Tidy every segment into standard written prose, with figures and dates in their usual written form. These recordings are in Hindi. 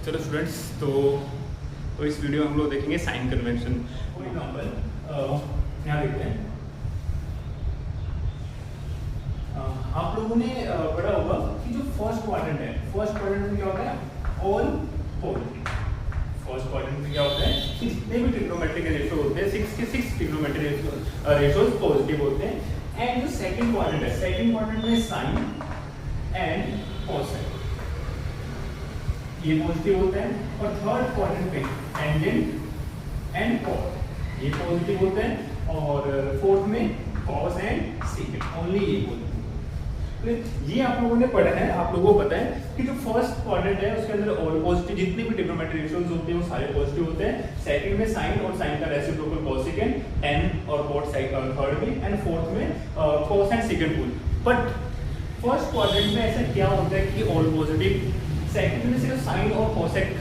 चलो स्टूडेंट्स, तो इस वीडियो में हम लोग देखेंगे साइन कन्वेंशन। फॉर एग्जांपल यहाँ देखते हैं, आप लोगों ने पढ़ा होगा कि जो फर्स्ट क्वाड्रेंट है, फर्स्ट क्वाड्रेंट में क्या होता है, ऑल पॉजिटिव। फर्स्ट क्वाड्रेंट में क्या होता है कि जितने भी ट्रिग्नोमेट्रिक रेशियो होते हैं, 6 के 6 ट्रिग्नोमेट्रिक रेशियोज पॉजिटिव होते हैं। एंड जो सेकंड क्वाड्रेंट है, सेकंड क्वाड्रेंट में साइन एंड कोसाइन ये पॉजिटिव होता है, और थर्ड क्वाड्रेंट पे टेंजेंट एंड कॉट ये पॉजिटिव होते हैं, और फोर्थ में कॉस एंड सेकेंट ओनली ये पॉजिटिव। ये आप लोगों ने पढ़ा है, आप लोगों को पता है कि जो फर्स्ट क्वाड्रेंट है उसके अंदर ऑल पॉजिटिव जितने भी ट्रिग्नोमेट्रिक रेशियोज होते हैं वो सारे पॉजिटिव होते हैं। सेकंड में साइन और साइन का रेसिप्रोकल कोसेकेंट, टेन और कॉट थर्ड में, एंड फोर्थ में cos and secant rule. But first quadrant में ऐसा क्या होता है कि ऑल पॉजिटिव, सेकंड में सिर्फ साइन और कोसेक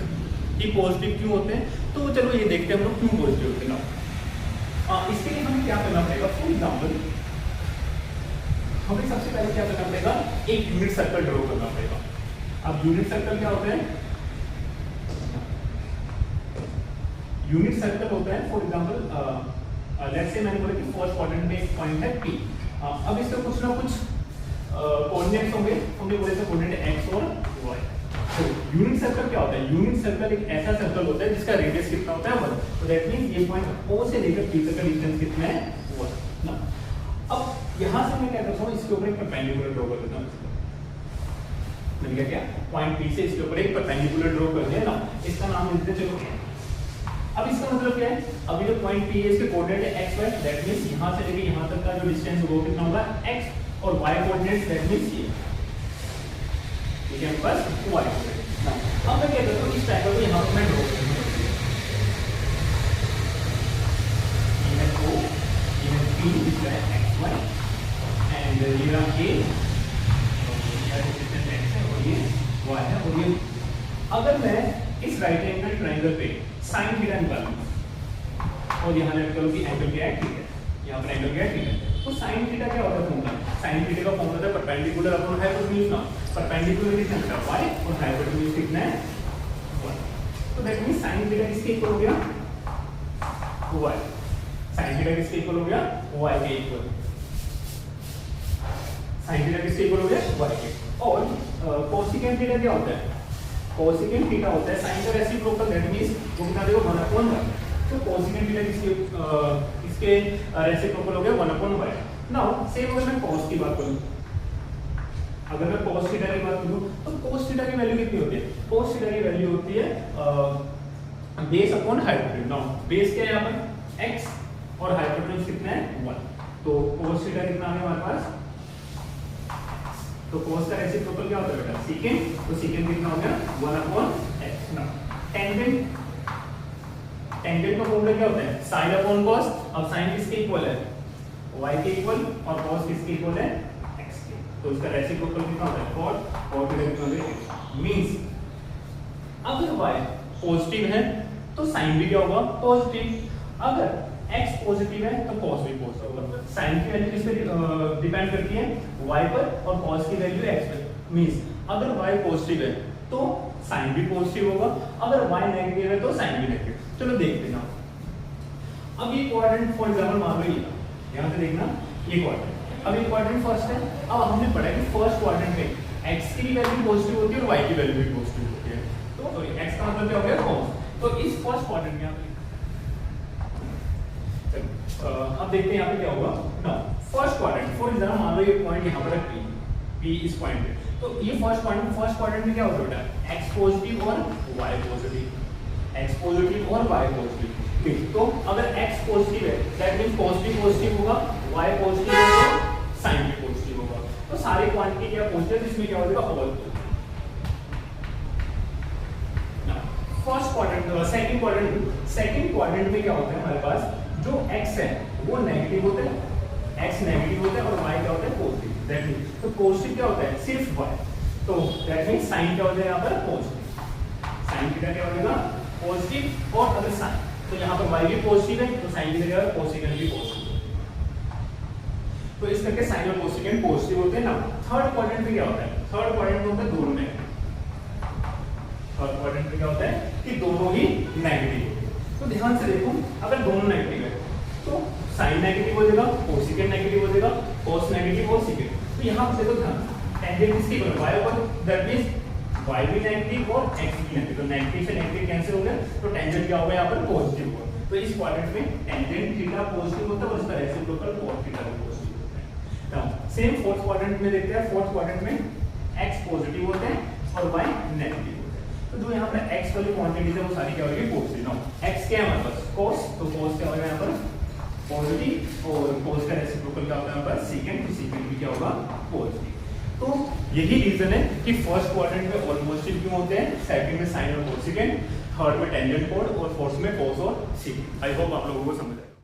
ही पॉजिटिव क्यों होते हैं? तो चलो ये देखते हैं हम लोग क्यों पॉजिटिव होते हैं। इसके लिए हमें क्या करना पड़ेगा? फॉर एग्जांपल हमें सबसे पहले क्या करना पड़ेगा, एक यूनिट सर्कल ड्रॉ करना पड़ेगा। अब यूनिट सर्कल क्या होता है? यूनिट सर्कल होता है फॉर एग्जांपल लेट्स से मैंने बोला कि फर्स्ट क्वाड्रेंट में एक पॉइंट है P। अब इसका कुछ ना कुछ कोऑर्डिनेट्स होंगे, हमने बोले थे कोऑर्डिनेट x और y। तो यूनिट सर्कल क्या होता है? यूनिट सर्कल एक ऐसा सर्कल होता है जिसका रेडियस कितना होता है 1। तो दैट मींस ये पॉइंट O से लेकर P तक का डिस्टेंस कितना है 1 ना। अब यहां से मैं क्या करता हूं, इसके ऊपर एक परपेंडिकुलर ड्रॉ कर देता हूं। मैंने क्या पॉइंट P से इसके ऊपर एक परपेंडिकुलर ड्रॉ कर दिया ना, इसका नाम दे देते हैं चलो क्या। अब इसका मतलब क्या है? अभी जो पॉइंट P है इसके कोऑर्डिनेट है x y, दैट मींस यहां से लेके यहां तक का जो डिस्टेंस होगा कितना होगा x, और y कोऑर्डिनेट दैट मींस ये ठीक है बस y। अब मैं क्या करता हूं, इस ट्रायंगल को यहां पे मैं ड्रॉ करता हूं। ये है O, ये है P, इसका है x y, एंड ये रहा A, ये डिस्टेंस x है, और ये y है। और ये अगर मैं इस राइट एंगल ट्रायंगल पे sin थीटा निकालूं और यहां लेट करूं कि एंगल क्या है, ठीक है, यहां पर एंगल क्या है, ठीक है, तो sin थीटा क्या होता है फॉर्मूला? sin थीटा का फॉर्मूला है परपेंडिकुलर अपॉन हाइपोटेन्यूज ना। परपेंडिकुलर कितना है y और हाइपोटेन्यूज कितना है 1। तो दैट मींस sin थीटा किसके इक्वल हो गया? y। sin थीटा किसके इक्वल हो गया? y के इक्वल। sin थीटा किसके इक्वल हो गया? y के। और कोसेकेंट थीटा क्या होता है? कोसेकेंट थीटा होता है साइन का रेसिप्रोकल, दैट मींस वो कितना देगा 1/1। तो कोसेकेंट थीटा इसके रेसिप्रोकल हो गया 1/y। नाउ सेम अगर मैं cos की बात करूं, अगर मैं cos थीटा की बात करूं तो cos थीटा की वैल्यू कितनी होती है? cos थीटा की वैल्यू होती है base upon hypotenuse. Now base क्या है यहां पर x, और हाइपोटेन्यूज कितना है 1। तो cos थीटा कितना है हमारे पास? तो cos का रेसिप्रोकल क्या होता है बेटा? सेकेंड। तो सेकेंड कितना हो गया 1/x। ना टेंजेंट, टेंजेंट का फॉर्मूला क्या होता है? sin upon cos। अब sin किसके इक्वल है? y के इक्वल, और cos किसके इक्वल है? x के। तो इसका रेसिप्रोकल कितना होता है? cot। cot का कितना होता है? मींस अगर y पॉजिटिव है तो sin भी क्या होगा? पॉजिटिव। अगर x पॉजिटिव है तो cos भी पॉजिटिव होगा। sin की वैल्यू किस पे डिपेंड करती है? y पर, और cos की वैल्यू x पर। मींस अगर y पॉजिटिव है तो sin भी पॉजिटिव होगा, अगर y नेगेटिव है तो sin भी नेगेटिव। चलो देखते हैं। अब ये क्वाड्रेंट फॉर एग्जांपल मान लो ये, यहां से देखना ये क्वाड्रेंट। अब ये क्वाड्रेंट फर्स्ट है। अब हमने पढ़ा कि फर्स्ट क्वाड्रेंट में x की वैल्यू पॉजिटिव होती है और y की वैल्यू भी पॉजिटिव होती है। तो सॉरी x का मतलब क्या हो गया? cos। तो इस फर्स्ट क्वाड्रेंट में अब देखते हैं यहाँ पे क्या होगा ना। फर्स्ट क्वाड्रेंट फॉर एग्जांपल मान लो ये पॉइंट यहाँ पर है P इस पॉइंट पे, तो ये फर्स्ट क्वाड्रेंट में क्या होता है बेटा? x पॉजिटिव और y पॉजिटिव, x पॉजिटिव और y पॉजिटिव। ठीक, तो अगर x पॉजिटिव है दैट मींस पॉजिटिव पॉजिटिव होगा, y पॉजिटिव होगा, sin भी पॉजिटिव होगा। तो सारी क्वांटिटी क्या पॉजिटिव, इसमें क्या हो जाएगा all. First quadrant, second quadrant में क्या होता है हमारे पास? जो x है वो नेगेटिव होता है, x नेगेटिव होता है, और y क्या होता है? पॉजिटिव। दैट मींस तो पॉजिटिव क्या होता है? सिर्फ y। तो दैट मींस sin क्या हो जाएगा यहाँ पर? पॉजिटिव। sin थीटा क्या हो जाएगा? पॉजिटिव। और अगर sin, तो यहाँ पर y भी पॉजिटिव है तो sin की जगह कोसेकेंट भी पॉजिटिव। तो इस करके sin और कोसेकेंट पॉजिटिव होते हैं ना। थर्ड क्वाड्रेंट में क्या होता है? थर्ड क्वाड्रेंट में होता है दोनों में थर्ड क्वाड्रेंट में क्या होता है कि दोनों ही नेगेटिव होते हैं। तो ध्यान से देखो, अगर दोनों नेगेटिव है तो साइन नेगेटिव हो जाएगा, कोसेकेंट नेगेटिव हो जाएगा, कॉस नेगेटिव और सेकेंड। तो यहाँ पे देखो ध्यान, टेंजेंट किसकी बने, y ऊपर, दैट मींस y भी नेगेटिव और x भी नेगेटिव, तो नेगेटिव से नेगेटिव कैंसिल हो गया, तो टेंजेंट क्या होगा यहाँ पर पॉजिटिव होगा। तो इस क्वाड्रेंट में टेंजेंट थीटा पॉजिटिव होता है और इसका रेसिप्रोकल cos थीटा भी पॉजिटिव होता है। नाउ सेम फोर्थ क्वाड्रेंट में देखते हैं, फोर्थ क्वाड्रेंट में x पॉजिटिव होता है और y नेगेटिव होता है। तो जो यहाँ पर x वाली क्वांटिटीज है वो सारी क्या होगी, पॉजिटिव। नाउ x क्या है हमारे पास, cos, तो cos क्या होगा यहाँ पर पॉजिटिव और cos का रेसिप्रोकल क्या होगा यहाँ पर सेकंड, तो सेकंड भी क्या होगा पॉजिटिव। तो यही रीजन है कि फर्स्ट क्वाड्रेंट में ऑलमोस्ट क्यों होते हैं, सेकंड में साइन और कोसेकेंट, थर्ड में टेंजेंट कोड और फोर्थ में cos और सेकेंट। आई होप आप लोगों को समझ आए।